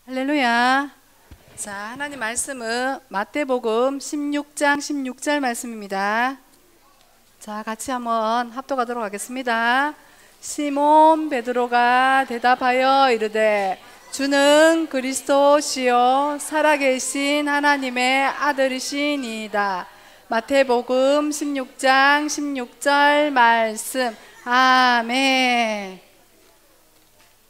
할렐루야. 자, 하나님 말씀은 마태복음 16장 16절 말씀입니다. 자, 같이 한번 합독하도록 하겠습니다. 시몬 베드로가 대답하여 이르되 주는 그리스도시요 살아계신 하나님의 아들이시니이다. 마태복음 16장 16절 말씀. 아멘.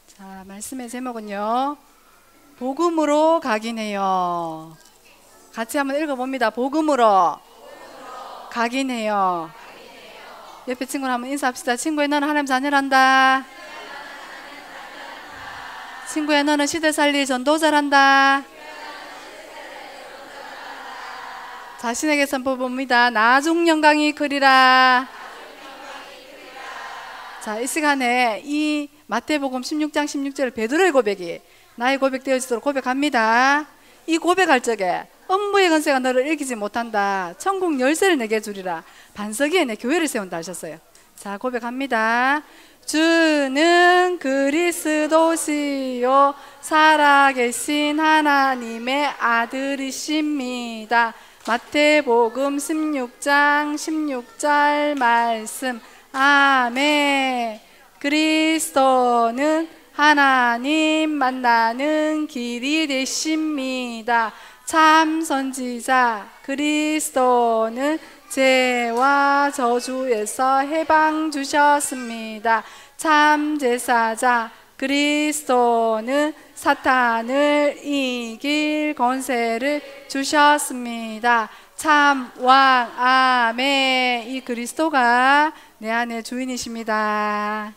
자, 말씀의 제목은요, 복음으로 가긴 해요. 같이 한번 읽어봅니다. 복음으로 가긴 해요. 옆에 친구랑 한번 인사합시다. 친구야, 너는 하나님 자녀란다. 친구야, 너는 시대 살릴 전도자란다. 자신에게 선포봅니다. 나중 영광이 그리라. 자, 이 시간에 이 마태복음 16장 16절 베드로의 고백이 나의 고백 되어지도록 고백합니다. 이 고백할 적에 음부의 권세가 너를 이기지 못한다. 천국 열쇠를 내게 주리라. 반석 위에 내 교회를 세운다 하셨어요. 자, 고백합니다. 주는 그리스도시요 살아계신 하나님의 아들이십니다. 마태복음 16장 16절 말씀. 아멘. 그리스도는 하나님 만나는 길이 되십니다. 참 선지자 그리스도는 죄와 저주에서 해방 주셨습니다. 참 제사자 그리스도는 사탄을 이길 권세를 주셨습니다. 참 왕. 아멘. 이 그리스도가 내 안의 주인이십니다.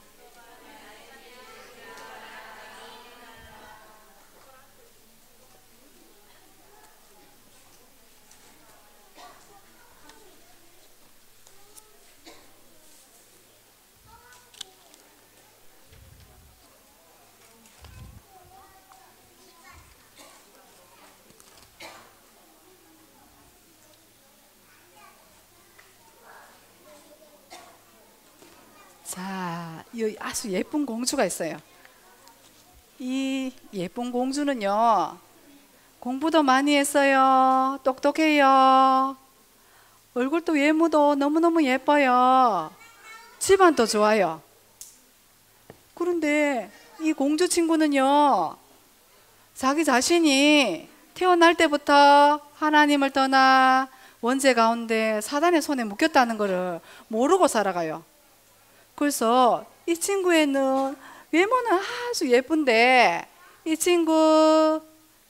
자, 이 아주 예쁜 공주가 있어요. 이 예쁜 공주는요, 공부도 많이 했어요. 똑똑해요. 얼굴도 외모도 너무너무 예뻐요. 집안도 좋아요. 그런데 이 공주 친구는요, 자기 자신이 태어날 때부터 하나님을 떠나 원죄 가운데 사단의 손에 묶였다는 것을 모르고 살아가요. 그래서 이 친구에는 외모는 아주 예쁜데 이 친구,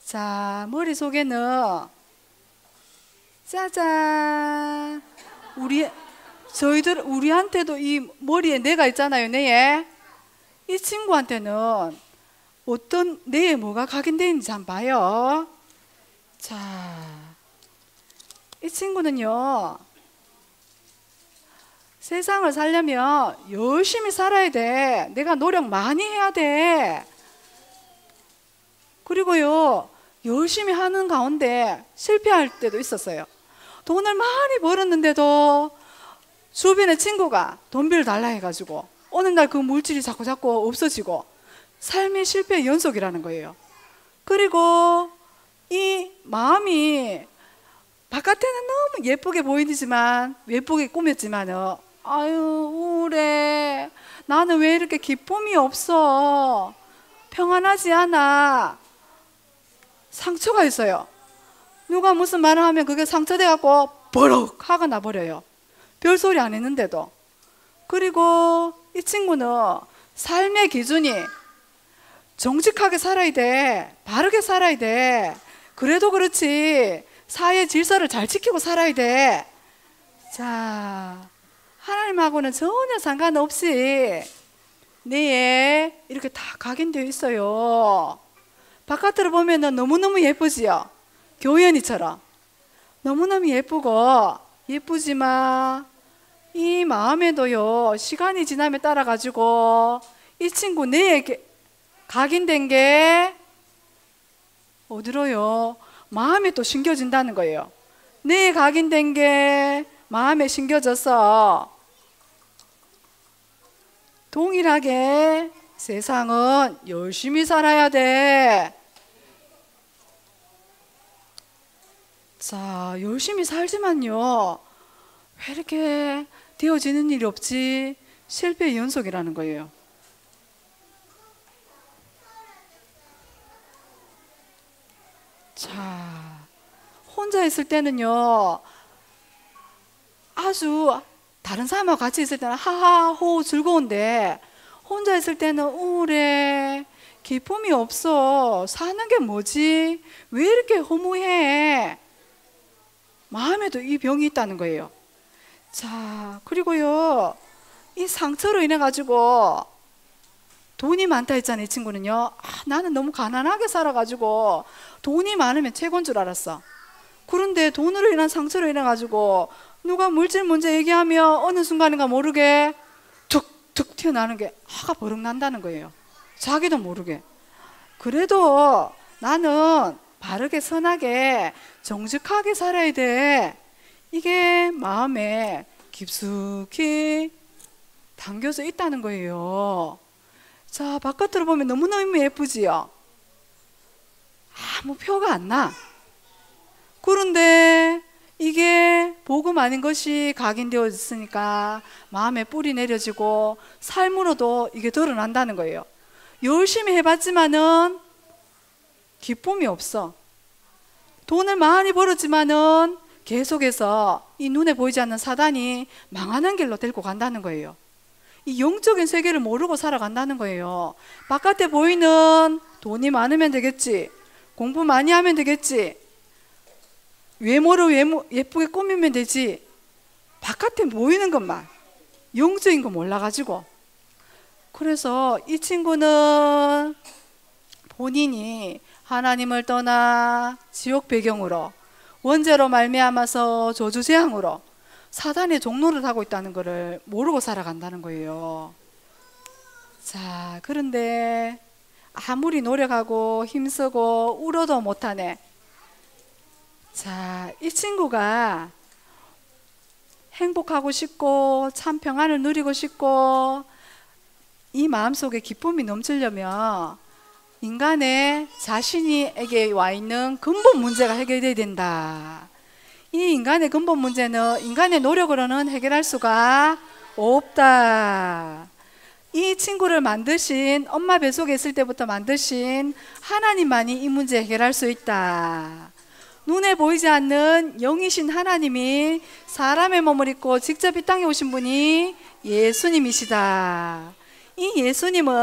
자, 머릿속에는 짜잔, 우리한테도 이 머리에 뇌가 있잖아요. 뇌에. 이 친구한테는 어떤 뇌에 뭐가 각인되어 있는지 한번 봐요. 자, 이 친구는요, 세상을 살려면 열심히 살아야 돼. 내가 노력 많이 해야 돼. 그리고요, 열심히 하는 가운데 실패할 때도 있었어요. 돈을 많이 벌었는데도 주변의 친구가 돈비를 달라 해가지고 어느 날 그 물질이 자꾸 없어지고 삶의 실패의 연속이라는 거예요. 그리고 이 마음이 바깥에는 너무 예쁘게 보이지만, 예쁘게 꾸몄지만, 아유, 우울해. 나는 왜 이렇게 기쁨이 없어? 평안하지 않아. 상처가 있어요. 누가 무슨 말을 하면 그게 상처돼갖고 버럭 화가 나버려요. 별소리 안 했는데도. 그리고 이 친구는 삶의 기준이 정직하게 살아야 돼. 바르게 살아야 돼. 그래도 그렇지 사회 질서를 잘 지키고 살아야 돼. 자, 하나님하고는 전혀 상관없이 뇌에 이렇게 다 각인되어 있어요. 바깥으로 보면 너무너무 예쁘지요. 교연이처럼 너무너무 예쁘지만 이 마음에도요, 시간이 지남에 따라 가지고 이 친구 뇌에 각인된 게 어디로요? 마음에 또 심겨진다는 거예요. 뇌에 각인된 게 마음에 심겨져서 동일하게 세상은 열심히 살아야 돼. 자, 열심히 살지만요, 왜 이렇게 되어지는 일이 없지? 실패의 연속이라는 거예요. 자, 혼자 있을 때는요, 아주 다른 사람하고 같이 있을 때는 하하호 즐거운데, 혼자 있을 때는 우울해, 기쁨이 없어, 사는 게 뭐지? 왜 이렇게 허무해? 마음에도 이 병이 있다는 거예요. 자, 그리고요, 이 상처로 인해 가지고 돈이 많다 했잖아요. 이 친구는요, 나는 너무 가난하게 살아가지고 돈이 많으면 최고인 줄 알았어. 그런데 돈으로 인한 상처로 인해 가지고 누가 물질 문제 얘기하면 어느 순간인가 모르게 툭툭 튀어나오는 게 화가 버럭 난다는 거예요. 자기도 모르게. 그래도 나는 바르게 선하게 정직하게 살아야 돼. 이게 마음에 깊숙이 담겨져 있다는 거예요. 자, 바깥으로 보면 너무너무 예쁘지요? 아무 표가 안 나. 그런데 이게 복음 아닌 것이 각인되어 있으니까 마음에 뿌리 내려지고 삶으로도 이게 드러난다는 거예요. 열심히 해봤지만은 기쁨이 없어. 돈을 많이 벌었지만은 계속해서 이 눈에 보이지 않는 사단이 망하는 길로 데리고 간다는 거예요. 이 영적인 세계를 모르고 살아간다는 거예요. 바깥에 보이는 돈이 많으면 되겠지, 공부 많이 하면 되겠지, 외모를 예쁘게 꾸미면 되지, 바깥에 보이는 것만, 영적인 거 몰라가지고. 그래서 이 친구는 본인이 하나님을 떠나 지옥 배경으로, 원죄로 말미암아서 저주재앙으로 사단의 종로를 하고 있다는 것을 모르고 살아간다는 거예요. 자, 그런데 아무리 노력하고 힘쓰고 울어도 못하네. 자, 이 친구가 행복하고 싶고 참 평안을 누리고 싶고 이 마음속에 기쁨이 넘치려면 인간의 자신에게 와 있는 근본 문제가 해결돼야 된다. 이 인간의 근본 문제는 인간의 노력으로는 해결할 수가 없다. 이 친구를 만드신, 엄마 뱃속에 있을 때부터 만드신 하나님만이 이 문제 해결할 수 있다. 눈에 보이지 않는 영이신 하나님이 사람의 몸을 입고 직접 이 땅에 오신 분이 예수님이시다. 이 예수님은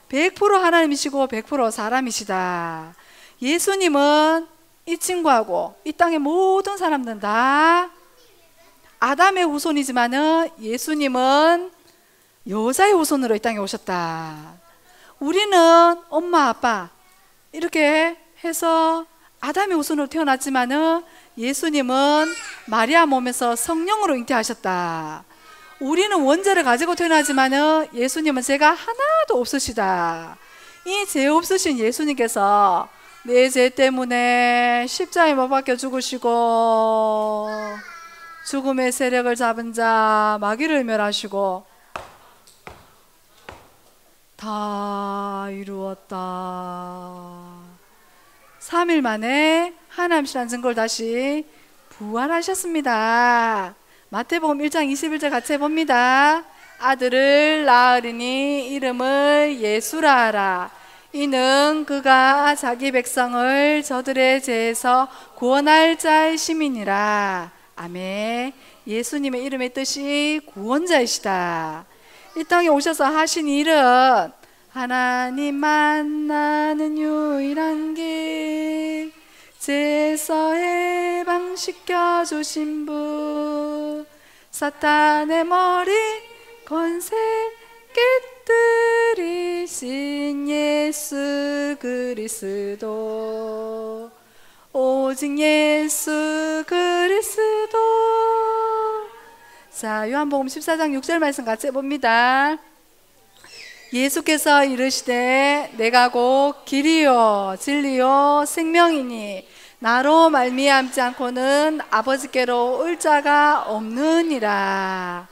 100% 하나님이시고 100% 사람이시다. 예수님은 이 친구하고 이 땅의 모든 사람들은 다 아담의 후손이지만은 예수님은 여자의 후손으로 이 땅에 오셨다. 우리는 엄마 아빠 이렇게 해서 아담의 후손으로 태어났지만은 예수님은 마리아 몸에서 성령으로 잉태하셨다. 우리는 원죄를 가지고 태어나지만은 예수님은 죄가 하나도 없으시다. 이 죄 없으신 예수님께서 내 죄 때문에 십자가에 못 박혀 죽으시고 죽음의 세력을 잡은 자 마귀를 멸하시고 다 이루었다. 3일 만에 하나님이시라는 증거를 다시 부활하셨습니다. 마태복음 1장 21절 같이 해봅니다. 아들을 낳으리니 이름을 예수라 하라. 이는 그가 자기 백성을 저들의 죄에서 구원할 자의 시민이라. 아멘. 예수님의 이름의 뜻이 구원자이시다. 이 땅에 오셔서 하신 일은 하나님 만나는 유일한 길, 죄에서 해방시켜 주신 분, 사탄의 머리 권세 깨뜨리신 예수 그리스도, 오직 예수 그리스도. 자, 요한복음 14장 6절 말씀 같이 해봅니다. 예수께서 이르시되 내가 곧 길이요 진리요 생명이니 나로 말미암지 않고는 아버지께로 올 자가 없느니라.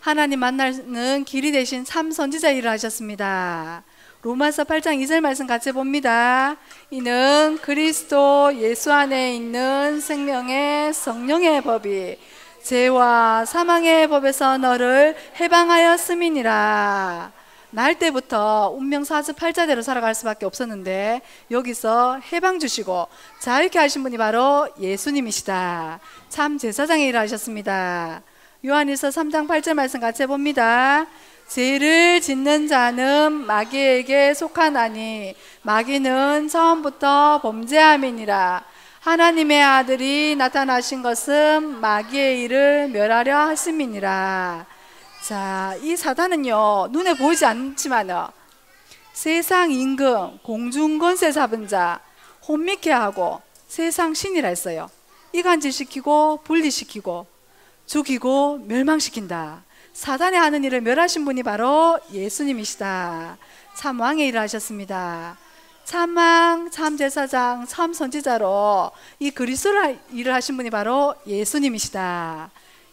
하나님 만나는 길이 되신 참 선지자 일을 하셨습니다. 로마서 8장 2절 말씀 같이 봅니다. 이는 그리스도 예수 안에 있는 생명의 성령의 법이 죄와 사망의 법에서 너를 해방하였음이니라. 날 때부터 운명 사주팔자대로 살아갈 수밖에 없었는데 여기서 해방 주시고 자유케 하신 분이 바로 예수님이시다. 참 제사장의 일을 하셨습니다. 요한일서 3장 8절 말씀 같이 해봅니다. 죄를 짓는 자는 마귀에게 속하나니 마귀는 처음부터 범죄함이니라. 하나님의 아들이 나타나신 것은 마귀의 일을 멸하려 하심이니라. 자, 이 사단은요, 눈에 보이지 않지만 세상 임금, 공중 권세 잡은 자, 혼미케 하고 세상 신이라 했어요. 이간질시키고 분리시키고 죽이고 멸망시킨다. 사단이 하는 일을 멸하신 분이 바로 예수님이시다. 참 왕의 일을 하셨습니다. 참왕, 참제사장, 참선지자로 이 그리스도를 일을 하신 분이 바로 예수님이시다.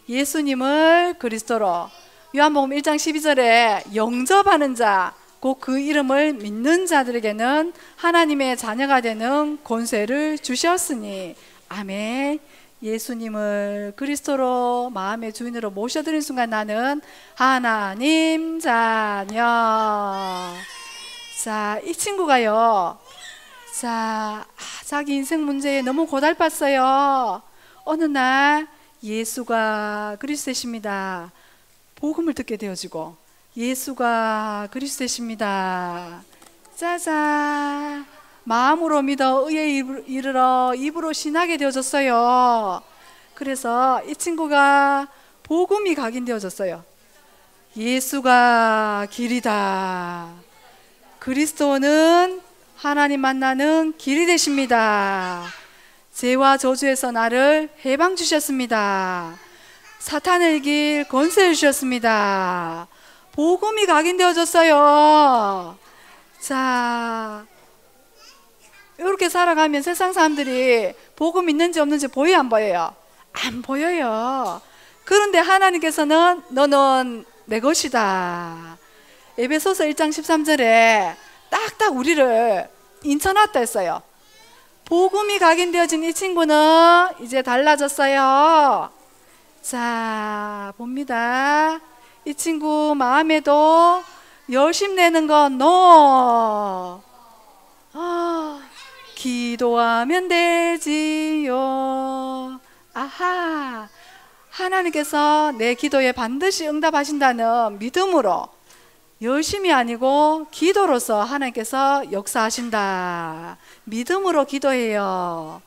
예수님을 그리스도로 요한복음 1장 12절에 영접하는 자, 곧 그 이름을 믿는 자들에게는 하나님의 자녀가 되는 권세를 주셨으니 아멘. 예수님을 그리스도로 마음의 주인으로 모셔드린 순간 나는 하나님 자녀. 자, 이 친구가요, 자기 인생 문제에 너무 고달팠어요. 어느 날 예수가 그리스도이십니다. 복음을 듣게 되어지고 예수가 그리스도이십니다. 짜잔. 마음으로 믿어 의에 이르러 입으로 신하게 되어졌어요. 그래서 이 친구가 복음이 각인되어졌어요. 예수가 길이다. 그리스도는 하나님 만나는 길이 되십니다. 죄와 저주에서 나를 해방 주셨습니다. 사탄을 이길 권세를 주셨습니다. 복음이 각인되어졌어요. 자, 이렇게 살아가면 세상 사람들이 복음 있는지 없는지 보여요, 안 보여요? 안 보여요. 그런데 하나님께서는 너는 내 것이다. 에베소서 1장 13절에 딱딱 우리를 인쳐놨다 했어요. 복음이 각인되어진 이 친구는 이제 달라졌어요. 자, 봅니다. 이 친구 마음에도 열심 내는 건 너. 기도하면 되지요. 아하. 하나님께서 내 기도에 반드시 응답하신다는 믿음으로, 열심이 아니고 기도로서 하나님께서 역사하신다. 믿음으로 기도해요.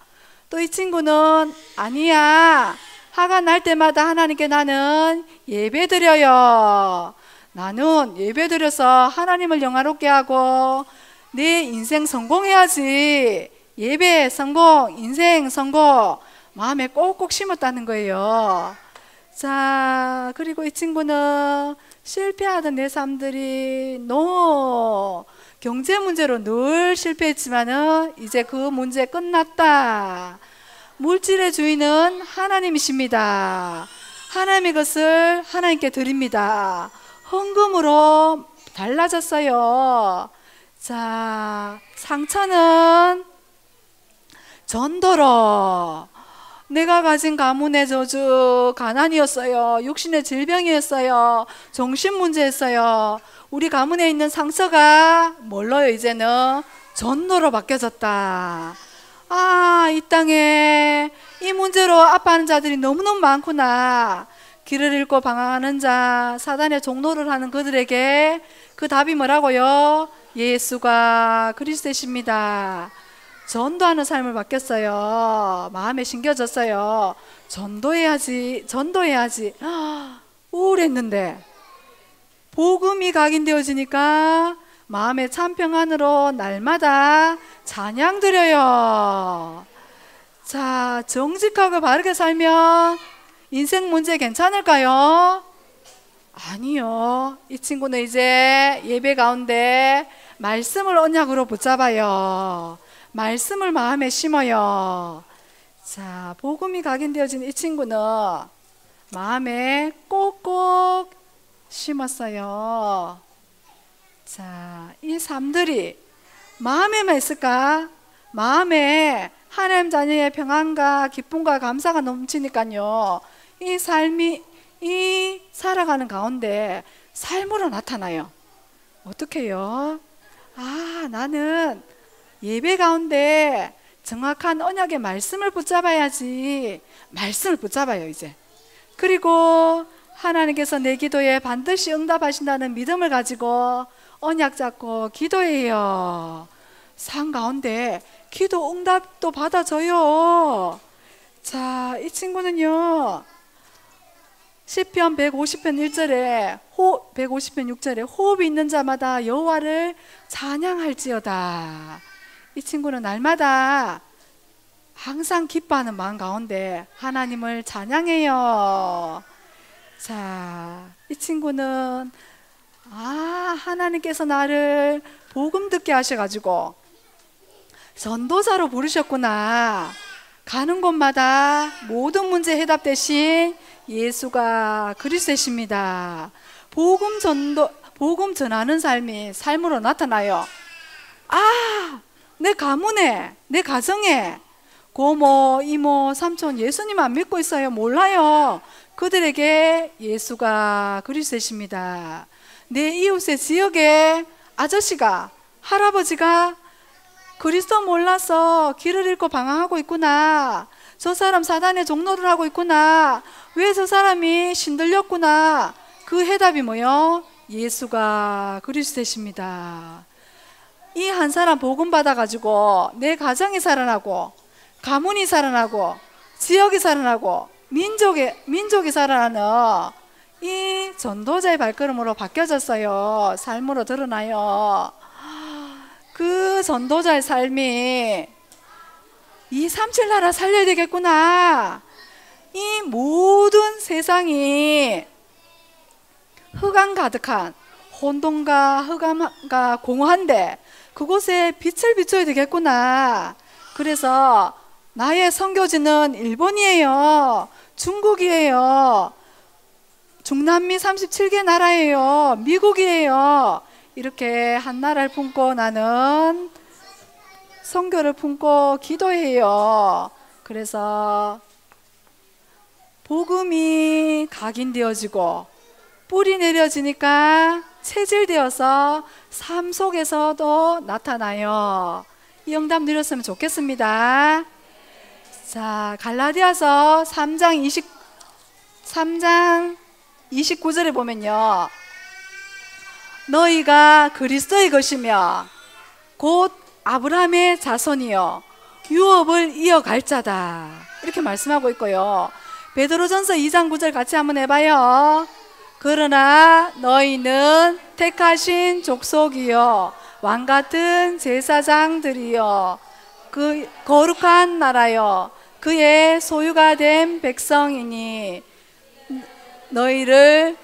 또 이 친구는 아니야. 화가 날 때마다 하나님께 나는 예배드려요. 나는 예배드려서 하나님을 영화롭게 하고 내 인생 성공해야지. 예배 성공, 인생 성공 마음에 꼭꼭 심었다는 거예요. 자, 그리고 이 친구는 실패하던 내 삶들이 너무 경제 문제로 늘 실패했지만은 이제 그 문제 끝났다. 물질의 주인은 하나님이십니다. 하나님의 것을 하나님께 드립니다. 헌금으로 달라졌어요. 자, 상처는 전도로. 내가 가진 가문의 저주 가난이었어요. 육신의 질병이었어요. 정신 문제였어요. 우리 가문에 있는 상처가 뭘로요? 이제는 전도로 바뀌어졌다. 아, 이 땅에 이 문제로 아파하는 자들이 너무너무 많구나. 길을 잃고 방황하는 자, 사단의 종노를 하는 그들에게 그 답이 뭐라고요? 예수가 그리스도이십니다. 전도하는 삶을 바뀌었어요. 마음에 심겨졌어요. 전도해야지, 전도해야지. 우울했는데 복음이 각인되어지니까 마음의 참 평안으로 날마다 찬양 드려요. 자, 정직하고 바르게 살면 인생 문제 괜찮을까요? 아니요. 이 친구는 이제 예배 가운데 말씀을 언약으로 붙잡아요. 말씀을 마음에 심어요. 자, 복음이 각인되어진 이 친구는 마음에 꼭꼭 심었어요. 자, 이 삶들이 마음에만 있을까? 마음에 하나님 자녀의 평안과 기쁨과 감사가 넘치니까요, 이 삶이 이 살아가는 가운데 삶으로 나타나요. 어떻게요? 아, 나는 예배 가운데 정확한 언약의 말씀을 붙잡아야지. 말씀을 붙잡아요, 이제. 그리고 하나님께서 내 기도에 반드시 응답하신다는 믿음을 가지고 언약 잡고 기도해요. 삶 가운데 기도 응답도 받아줘요. 자, 이 친구는요, 시편 150편 1절에 150편 6절에 호흡이 있는 자마다 여호와를 찬양할지어다. 이 친구는 날마다 항상 기뻐하는 마음 가운데 하나님을 찬양해요. 자, 이 친구는 하나님께서 나를 복음 듣게 하셔가지고 전도자로 부르셨구나. 가는 곳마다 모든 문제 해답 대신 예수가 그리스도이십니다. 복음 전하는 삶이 삶으로 나타나요. 내 가문에, 내 가정에 고모, 이모, 삼촌 예수님 안 믿고 있어요. 몰라요. 그들에게 예수가 그리스도이십니다. 내 이웃의 지역에 아저씨가, 할아버지가 그리스도 몰라서 길을 잃고 방황하고 있구나. 저 사람 사단의 종노를 하고 있구나. 왜 저 사람이 신들렸구나. 그 해답이 뭐요? 예수가 그리스도이십니다. 이 한 사람 복음 받아가지고 내 가정이 살아나고, 가문이 살아나고, 지역이 살아나고, 민족이 살아나는 이 전도자의 발걸음으로 바뀌어졌어요. 삶으로 드러나요. 그 전도자의 삶이 237 나라 살려야 되겠구나. 이 모든 세상이 흑암 가득한 혼돈과 흑암과 공허한데 그곳에 빛을 비춰야 되겠구나. 그래서 나의 선교지는 일본이에요. 중국이에요. 중남미 37개 나라예요. 미국이에요. 이렇게 한 나라를 품고 나는 선교를 품고 기도해요. 그래서 복음이 각인되어지고 뿌리 내려지니까 체질되어서 삶 속에서도 나타나요. 이 응답 누렸으면 좋겠습니다. 자, 갈라디아서 3장 29절에 보면요, 너희가 그리스도의 것이며 곧 아브라함의 자손이요 유업을 이어갈 자다. 이렇게 말씀하고 있고요. 베드로전서 2장 9절 같이 한번 해봐요. 그러나 너희는 택하신 족속이요 왕같은 제사장들이요 그 거룩한 나라요 그의 소유가 된 백성이니 너희를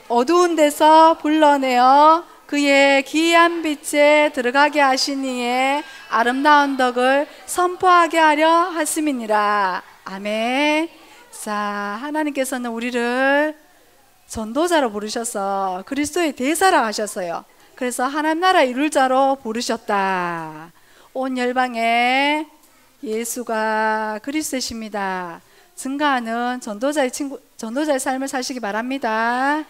어두운 데서 불러내어 그의 기이한 빛에 들어가게 하시니에 아름다운 덕을 선포하게 하려 하심이니라. 아멘. 자, 하나님께서는 우리를 전도자로 부르셔서 그리스도의 대사라 하셨어요. 그래서 하나님 나라 이룰 자로 부르셨다. 온 열방에 예수가 그리스도이십니다. 증가하는 전도자의 삶을 사시기 바랍니다.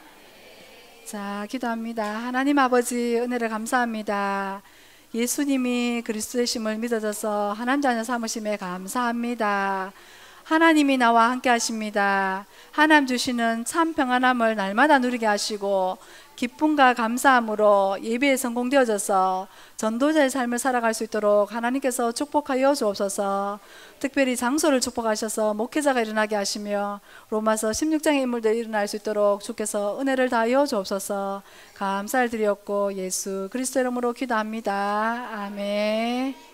자, 기도합니다. 하나님 아버지, 은혜를 감사합니다. 예수님이 그리스도이심을 믿어져서 하나님 자녀 삼으심에 감사합니다. 하나님이 나와 함께 하십니다. 하나님 주시는 참 평안함을 날마다 누리게 하시고 기쁨과 감사함으로 예배에 성공되어져서 전도자의 삶을 살아갈 수 있도록 하나님께서 축복하여 주옵소서. 특별히 장소를 축복하셔서 목회자가 일어나게 하시며 로마서 16장의 인물들이 일어날 수 있도록 주께서 은혜를 다하여 주옵소서. 감사를 드렸고 예수 그리스도 이름으로 기도합니다. 아멘.